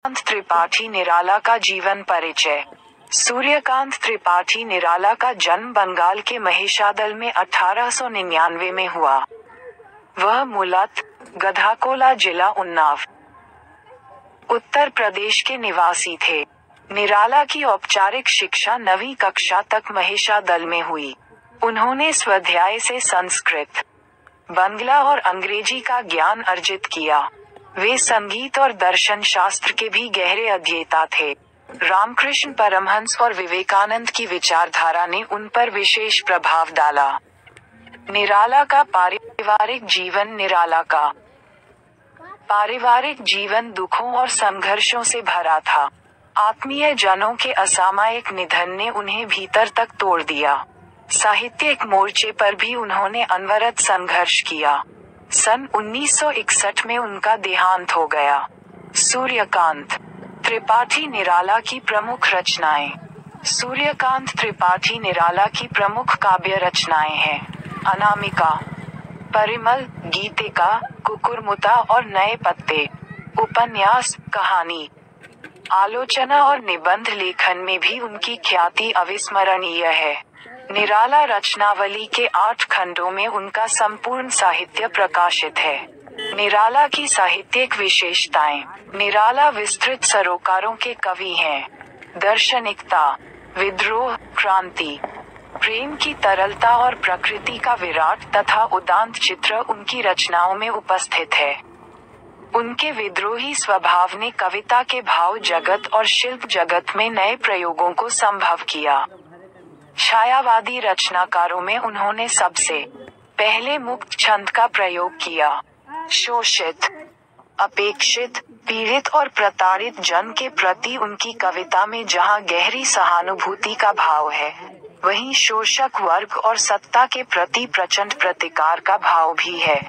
सूर्यकांत त्रिपाठी निराला का जीवन परिचय। सूर्यकांत त्रिपाठी निराला का जन्म बंगाल के महिषादल में 1899 में हुआ। वह मूलतः गधाकोला जिला उन्नाव, उत्तर प्रदेश के निवासी थे। निराला की औपचारिक शिक्षा 9वीं कक्षा तक महिषादल में हुई। उन्होंने स्वाध्याय से संस्कृत, बंगला और अंग्रेजी का ज्ञान अर्जित किया। वे संगीत और दर्शन शास्त्र के भी गहरे अध्येता थे। रामकृष्ण परमहंस और विवेकानंद की विचारधारा ने उन पर विशेष प्रभाव डाला। निराला का पारिवारिक जीवन। निराला का पारिवारिक जीवन दुखों और संघर्षों से भरा था। आत्मीय जनों के असामयिक निधन ने उन्हें भीतर तक तोड़ दिया। साहित्यिक मोर्चे पर भी उन्होंने अनवरत संघर्ष किया। सन 1961 में उनका देहांत हो गया। सूर्यकांत त्रिपाठी निराला की प्रमुख रचनाएं। सूर्यकांत त्रिपाठी निराला की प्रमुख काव्य रचनाएं हैं अनामिका, परिमल, गीतिका, कुकुरमुता और नए पत्ते। उपन्यास, कहानी, आलोचना और निबंध लेखन में भी उनकी ख्याति अविस्मरणीय है। निराला रचनावली के 8 खंडों में उनका संपूर्ण साहित्य प्रकाशित है। निराला की साहित्यिक विशेषताएं। निराला विस्तृत सरोकारों के कवि हैं। दार्शनिकता, विद्रोह, क्रांति, प्रेम की तरलता और प्रकृति का विराट तथा उदात्त चित्र उनकी रचनाओं में उपस्थित है। उनके विद्रोही स्वभाव ने कविता के भाव जगत और शिल्प जगत में नए प्रयोगों को संभव किया। छायावादी रचनाकारों में उन्होंने सबसे पहले मुक्त छंद का प्रयोग किया। शोषित, अपेक्षित, पीड़ित और प्रताड़ित जन के प्रति उनकी कविता में जहां गहरी सहानुभूति का भाव है, वहीं शोषक वर्ग और सत्ता के प्रति प्रचंड प्रतिकार का भाव भी है।